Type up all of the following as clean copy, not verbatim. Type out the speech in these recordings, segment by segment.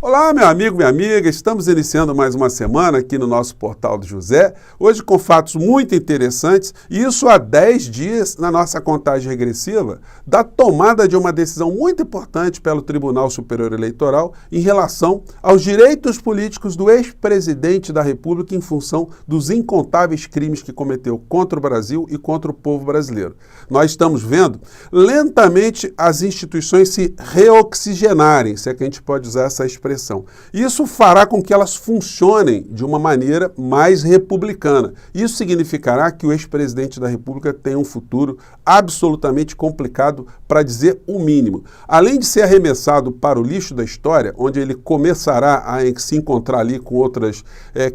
Olá, meu amigo, minha amiga, estamos iniciando mais uma semana aqui no nosso Portal do José, hoje com fatos muito interessantes, e isso há 10 dias na nossa contagem regressiva da tomada de uma decisão muito importante pelo Tribunal Superior Eleitoral em relação aos direitos políticos do ex-presidente da República em função dos incontáveis crimes que cometeu contra o Brasil e contra o povo brasileiro. Nós estamos vendo lentamente as instituições se reoxigenarem, se é que a gente pode usar essa expressão. Isso fará com que elas funcionem de uma maneira mais republicana. Isso significará que o ex-presidente da República tem um futuro absolutamente complicado, para dizer o mínimo. Além de ser arremessado para o lixo da história, onde ele começará a se encontrar ali com outras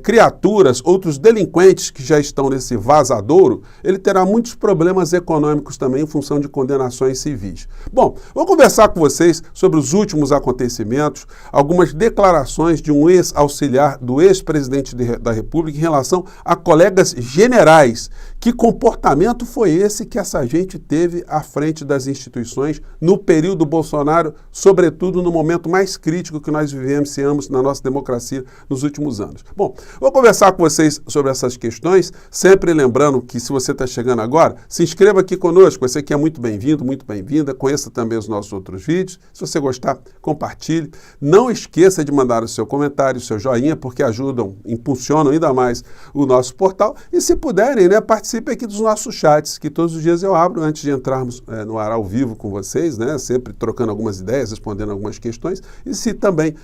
criaturas, outros delinquentes que já estão nesse vazadouro, ele terá muitos problemas econômicos também em função de condenações civis. Bom, vou conversar com vocês sobre os últimos acontecimentos, algumas declarações de um ex-auxiliar do ex-presidente da República em relação a colegas generais. Que comportamento foi esse que essa gente teve à frente das instituições no período Bolsonaro, sobretudo no momento mais crítico que nós vivenciamos na nossa democracia nos últimos anos? Bom, vou conversar com vocês sobre essas questões, sempre lembrando que se você está chegando agora, se inscreva aqui conosco, você que é muito bem-vindo, muito bem-vinda, conheça também os nossos outros vídeos, se você gostar, compartilhe, não esqueça de mandar o seu comentário, o seu joinha, porque ajudam, impulsionam ainda mais o nosso portal, e se puderem, participe aqui dos nossos chats, que todos os dias eu abro antes de entrarmos no ar ao vivo com vocês, sempre trocando algumas ideias, respondendo algumas questões, e se também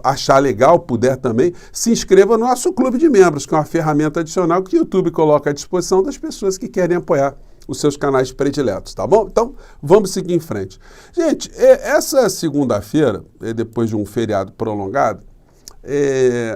achar legal, puder também, se inscreva no nosso clube de membros, que é uma ferramenta adicional que o YouTube coloca à disposição das pessoas que querem apoiar os seus canais prediletos, tá bom? Então, vamos seguir em frente. Gente, essa segunda-feira, depois de um feriado prolongado,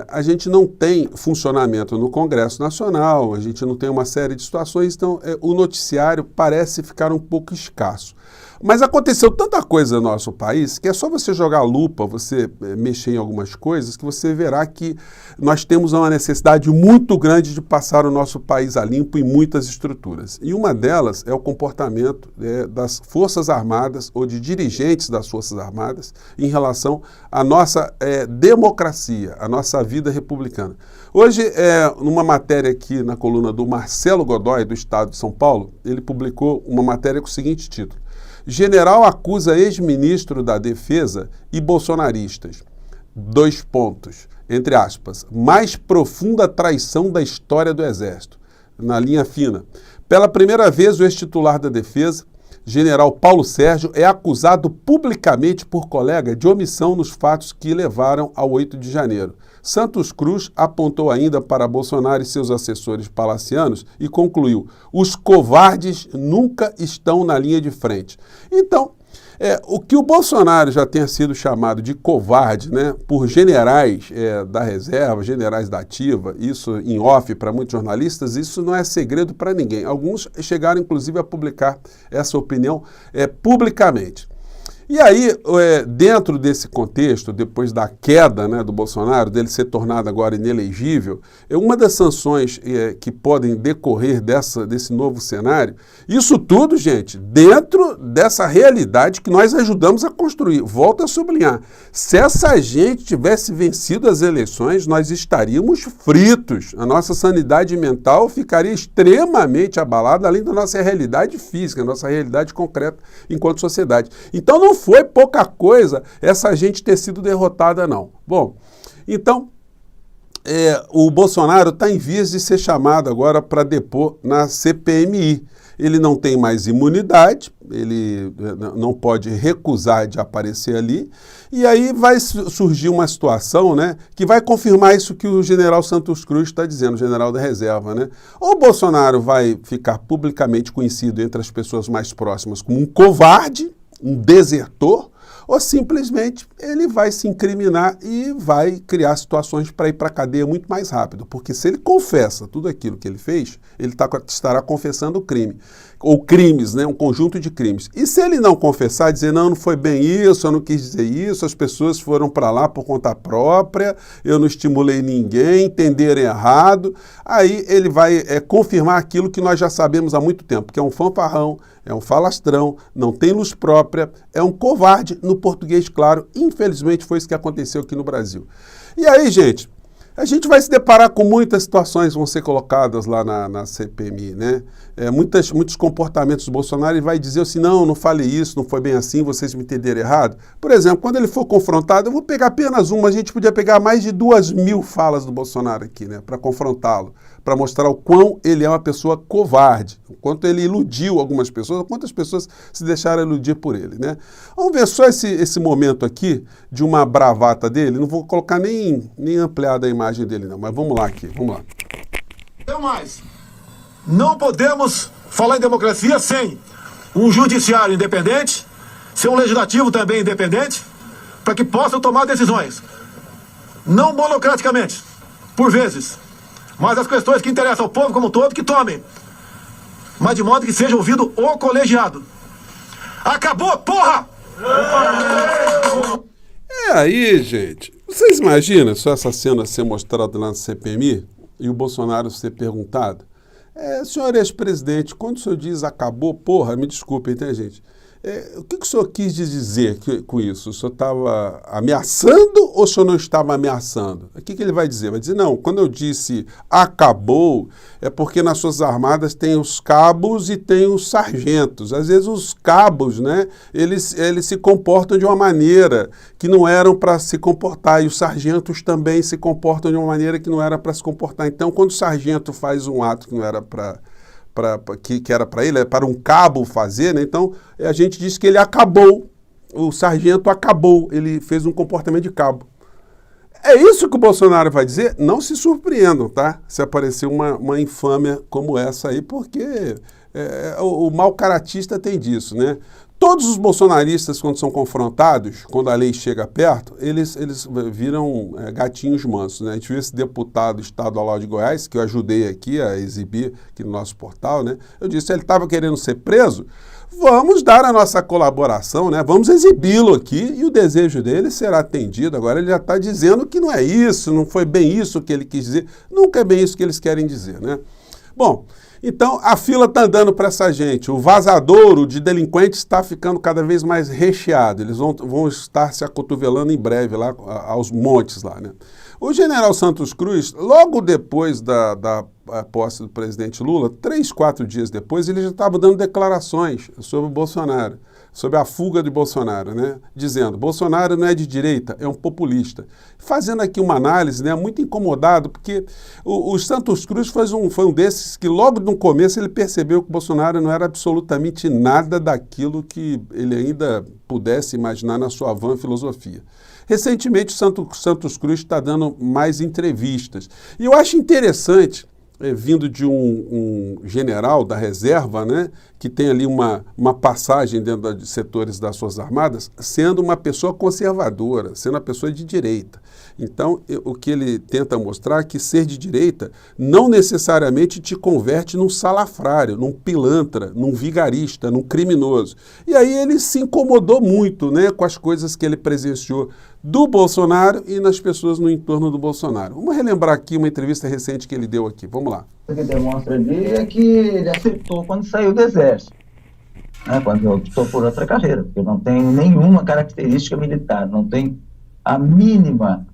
a gente não tem funcionamento no Congresso Nacional, a gente não tem uma série de situações, então o noticiário parece ficar um pouco escasso. Mas aconteceu tanta coisa no nosso país que é só você jogar a lupa, você mexer em algumas coisas, que você verá que nós temos uma necessidade muito grande de passar o nosso país a limpo em muitas estruturas. E uma delas é o comportamento das Forças Armadas ou de dirigentes das Forças Armadas em relação à nossa democracia, à nossa vida republicana. Hoje, numa matéria aqui na coluna do Marcelo Godoy, do Estado de São Paulo, ele publicou uma matéria com o seguinte título: General acusa ex-ministro da Defesa e bolsonaristas. 2 pontos, entre aspas, mais profunda traição da história do Exército. Na linha fina. Pela primeira vez, o ex-titular da Defesa, General Paulo Sérgio, é acusado publicamente por colega de omissão nos fatos que levaram ao 8 de janeiro. Santos Cruz apontou ainda para Bolsonaro e seus assessores palacianos e concluiu: os covardes nunca estão na linha de frente. Então, o que o Bolsonaro já tenha sido chamado de covarde, por generais da reserva, generais da ativa, isso em off para muitos jornalistas, isso não é segredo para ninguém. Alguns chegaram, inclusive, a publicar essa opinião publicamente. E aí, dentro desse contexto, depois da queda do Bolsonaro, dele ser tornado agora inelegível, uma das sanções que podem decorrer desse novo cenário, isso tudo, gente, dentro dessa realidade que nós ajudamos a construir. Volto a sublinhar, se essa gente tivesse vencido as eleições, nós estaríamos fritos. A nossa sanidade mental ficaria extremamente abalada, além da nossa realidade física, nossa realidade concreta enquanto sociedade. Então, não foi pouca coisa essa gente ter sido derrotada, não. Bom, então, o Bolsonaro está em vias de ser chamado agora para depor na CPMI. Ele não tem mais imunidade, ele não pode recusar de aparecer ali, e aí vai surgir uma situação que vai confirmar isso que o general Santos Cruz está dizendo, o general da reserva. Ou o Bolsonaro vai ficar publicamente conhecido entre as pessoas mais próximas como um covarde, um desertor, ou simplesmente ele vai se incriminar e vai criar situações para ir para a cadeia muito mais rápido. Porque se ele confessa tudo aquilo que ele fez, ele estará confessando o crime. ou crimes, né? Um conjunto de crimes. E se ele não confessar, dizer, não foi bem isso, eu não quis dizer isso, as pessoas foram para lá por conta própria, eu não estimulei ninguém, entenderam errado, aí ele vai confirmar aquilo que nós já sabemos há muito tempo, que é um fanfarrão, é um falastrão, não tem luz própria, é um covarde, no português claro. Infelizmente foi isso que aconteceu aqui no Brasil. E aí, gente, a gente vai se deparar com muitas situações que vão ser colocadas lá na CPMI, né? Muitos comportamentos do Bolsonaro, ele vai dizer assim, não falei isso, não foi bem assim, vocês me entenderam errado. Por exemplo, quando ele for confrontado, eu vou pegar apenas uma, a gente podia pegar mais de 2.000 falas do Bolsonaro aqui, né? Para confrontá-lo, para mostrar o quão ele é uma pessoa covarde, o quanto ele iludiu algumas pessoas, quantas pessoas se deixaram iludir por ele, né? Vamos ver só esse momento aqui de uma bravata dele, não vou colocar nem ampliada a imagem dele não, mas vamos lá aqui, vamos lá. Tem mais. Não podemos falar em democracia sem um judiciário independente, sem um legislativo também independente, para que possam tomar decisões, não monocraticamente, por vezes, mas as questões que interessam ao povo como um todo, que tomem, mas de modo que seja ouvido o colegiado. Acabou, porra! Aí, gente, vocês imaginam só essa cena ser mostrada lá na CPMI e o Bolsonaro ser perguntado? Senhor ex-presidente, quando o senhor diz acabou, porra, me desculpem, tá, gente? O que o senhor quis dizer com isso? O senhor estava ameaçando ou o senhor não estava ameaçando? O que ele vai dizer? Vai dizer, não, quando eu disse acabou, é porque nas suas armadas tem os cabos e tem os sargentos. Às vezes os cabos, né, eles se comportam de uma maneira que não eram para se comportar, e os sargentos também se comportam de uma maneira que não era para se comportar. Então, quando o sargento faz um ato que não era que era para ele, é para um cabo fazer, né? Então a gente diz que ele acabou, o sargento acabou, ele fez um comportamento de cabo. É isso que o Bolsonaro vai dizer? Não se surpreendam, tá? Se aparecer uma infâmia como essa aí, porque o mau caratista tem disso, né? Todos os bolsonaristas, quando são confrontados, quando a lei chega perto, eles viram gatinhos mansos, né? A gente viu esse deputado estadual de Goiás, que eu ajudei aqui a exibir aqui no nosso portal, né? Eu disse, ele estava querendo ser preso, vamos dar a nossa colaboração, né? Vamos exibi-lo aqui e o desejo dele será atendido. Agora ele já está dizendo que não é isso, não foi bem isso que ele quis dizer, nunca é bem isso que eles querem dizer, né? Bom, então a fila está andando para essa gente, o vazadouro de delinquentes está ficando cada vez mais recheado, eles vão estar se acotovelando em breve lá aos montes lá, né? O general Santos Cruz, logo depois da posse do presidente Lula, 3, 4 dias depois, ele já estava dando declarações sobre o Bolsonaro, sobre a fuga de Bolsonaro, né? Dizendo, Bolsonaro não é de direita, é um populista. Fazendo aqui uma análise, né? Muito incomodado, porque o Santos Cruz foi um desses que logo no começo ele percebeu que o Bolsonaro não era absolutamente nada daquilo que ele ainda pudesse imaginar na sua vã filosofia. Recentemente, o Santos Cruz está dando mais entrevistas. E eu acho interessante, vindo de um general da reserva, né, que tem ali uma passagem dentro de setores das Forças Armadas, sendo uma pessoa conservadora, sendo uma pessoa de direita. Então, o que ele tenta mostrar é que ser de direita não necessariamente te converte num salafrário, num pilantra, num vigarista, num criminoso. E aí ele se incomodou muito, né, com as coisas que ele presenciou do Bolsonaro e nas pessoas no entorno do Bolsonaro. Vamos relembrar aqui uma entrevista recente que ele deu aqui. Vamos lá. O que demonstra ali é que ele acertou quando saiu do Exército, né, quando optou por outra carreira, porque não tem nenhuma característica militar, não tem a mínima,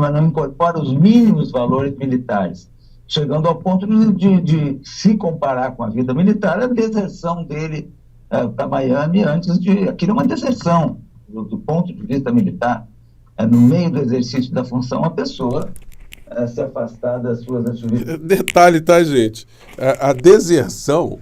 não incorpora os mínimos valores militares, chegando ao ponto de se comparar com a vida militar, a deserção dele para Miami antes de... Aquilo é uma deserção do ponto de vista militar. No meio do exercício da função, a pessoa se afastar das suas atividades. Detalhe, tá, gente? A deserção,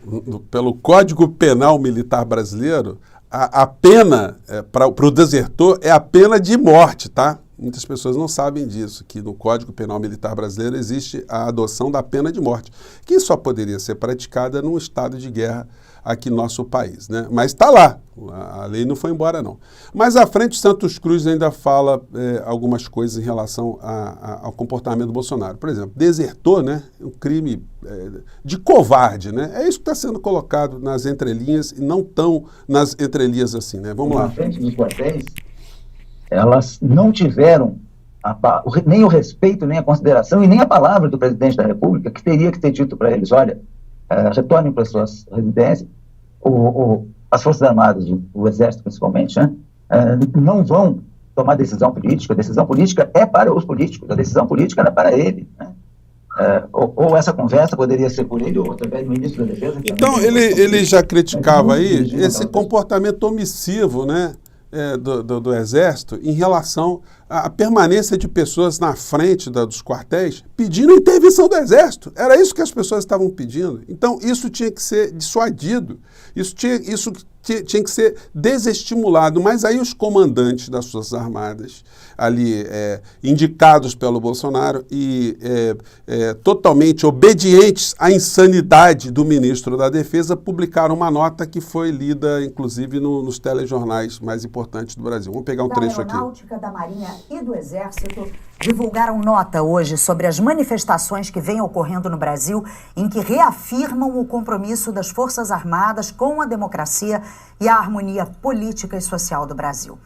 pelo Código Penal Militar Brasileiro, a pena para o desertor é a pena de morte, tá? muitas pessoas não sabem disso, que no Código Penal Militar Brasileiro existe a adoção da pena de morte, que só poderia ser praticada num estado de guerra aqui no nosso país, né? Mas está lá, a lei não foi embora não. Mais à frente, Santos Cruz ainda fala algumas coisas em relação ao comportamento do Bolsonaro. Por exemplo, desertor, né? Um crime de covarde, né? É isso que está sendo colocado nas entrelinhas e não tão nas entrelinhas assim, né? Vamos lá. Na frente dos quartéis, elas não tiveram nem o respeito, nem a consideração e nem a palavra do presidente da República, que teria que ter dito para eles, olha, retornem para suas residências, as Forças Armadas, o Exército principalmente, né, não vão tomar decisão política. A decisão política é para os políticos, a decisão política era para ele, né? Ou essa conversa poderia ser por ele ou através do ministro da Defesa. Então, ele já criticava aí esse comportamento omissivo, né, do Exército em relação à permanência de pessoas na frente dos quartéis pedindo intervenção do Exército. Era isso que as pessoas estavam pedindo. Então, isso tinha que ser dissuadido, isso tinha que ser desestimulado. Mas aí os comandantes das Forças Armadas, ali indicados pelo Bolsonaro e totalmente obedientes à insanidade do ministro da Defesa, publicaram uma nota que foi lida, inclusive, nos telejornais mais importantes do Brasil. Vamos pegar um trecho aqui. Da Aeronáutica, da Marinha e do Exército divulgaram nota hoje sobre as manifestações que vêm ocorrendo no Brasil, em que reafirmam o compromisso das Forças Armadas com a democracia e a harmonia política e social do Brasil.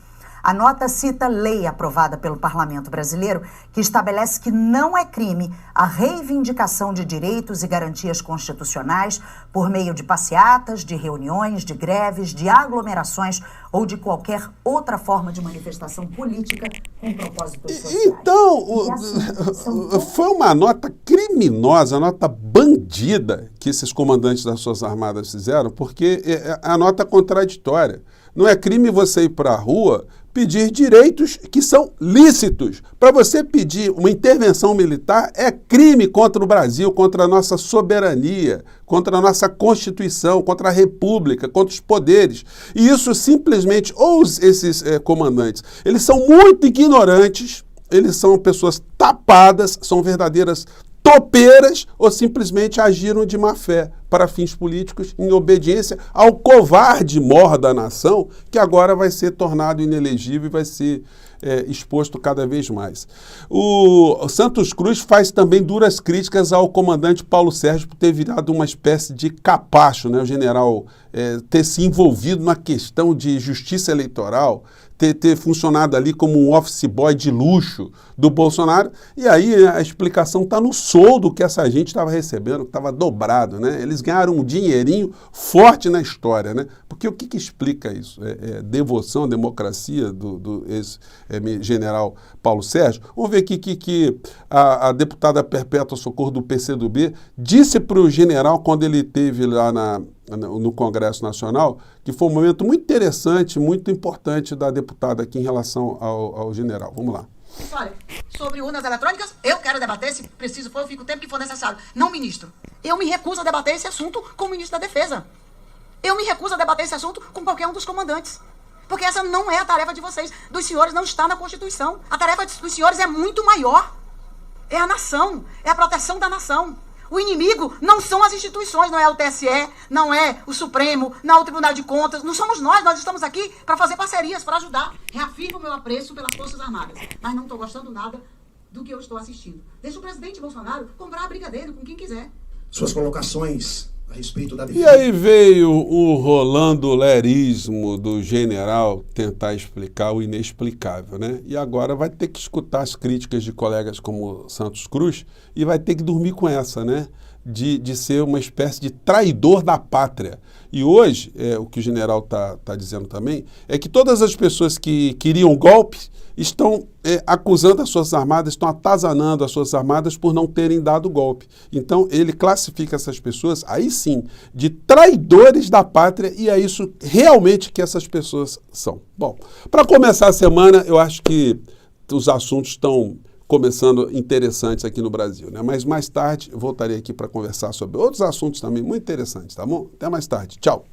A nota cita lei aprovada pelo Parlamento Brasileiro que estabelece que não é crime a reivindicação de direitos e garantias constitucionais por meio de passeatas, de reuniões, de greves, de aglomerações ou de qualquer outra forma de manifestação política com propósitos sociais. Então, foi uma nota criminosa, uma nota bandida que esses comandantes das Forças Armadas fizeram, porque a nota é contraditória. Não é crime você ir para a rua pedir direitos que são lícitos. Para você pedir uma intervenção militar é crime contra o Brasil, contra a nossa soberania, contra a nossa Constituição, contra a República, contra os poderes. E isso simplesmente, esses comandantes, eles são muito ignorantes, eles são pessoas tapadas, são verdadeiras topeiras ou simplesmente agiram de má fé para fins políticos em obediência ao covarde mor da nação, que agora vai ser tornado inelegível e vai ser exposto cada vez mais. O Santos Cruz faz também duras críticas ao comandante Paulo Sérgio por ter virado uma espécie de capacho, né? O general ter se envolvido na questão de justiça eleitoral, ter funcionado ali como um office boy de luxo do Bolsonaro, e aí a explicação está no soldo que essa gente estava recebendo, que estava dobrado, né? Eles ganharam um dinheirinho forte na história, né? Porque o que explica isso? Devoção à democracia do ex-general Paulo Sérgio? Vamos ver aqui que a deputada Perpétua Socorro do PCdoB disse para o general, quando ele esteve lá no Congresso Nacional, que foi um momento muito interessante, muito importante da deputada aqui em relação ao general. Vamos lá. Olha, sobre urnas eletrônicas, eu quero debater, se preciso for, eu fico o tempo que for necessário. Não, ministro. Eu me recuso a debater esse assunto com o ministro da Defesa. Eu me recuso a debater esse assunto com qualquer um dos comandantes. Porque essa não é a tarefa de vocês, dos senhores, não está na Constituição. A tarefa dos senhores é muito maior. É a nação, é a proteção da nação. O inimigo não são as instituições, não é o TSE, não é o Supremo, não é o Tribunal de Contas, não somos nós estamos aqui para fazer parcerias, para ajudar. Reafirmo o meu apreço pelas Forças Armadas, mas não estou gostando nada do que eu estou assistindo. Deixa o presidente Bolsonaro comprar a briga dele com quem quiser. Suas colocações a respeito da defesa. E aí veio o Rolando Lerismo do general tentar explicar o inexplicável, né? E agora vai ter que escutar as críticas de colegas como Santos Cruz e vai ter que dormir com essa, né? De ser uma espécie de traidor da pátria. E hoje, o que o general tá dizendo também, é que todas as pessoas que queriam golpe estão acusando as Forças Armadas, estão atazanando as Forças Armadas por não terem dado golpe. Então, ele classifica essas pessoas, aí sim, de traidores da pátria, e é isso realmente que essas pessoas são. Bom, para começar a semana, eu acho que os assuntos estão começando interessantes aqui no Brasil, né? Mas mais tarde eu voltarei aqui para conversar sobre outros assuntos também muito interessantes, tá bom? Até mais tarde. Tchau.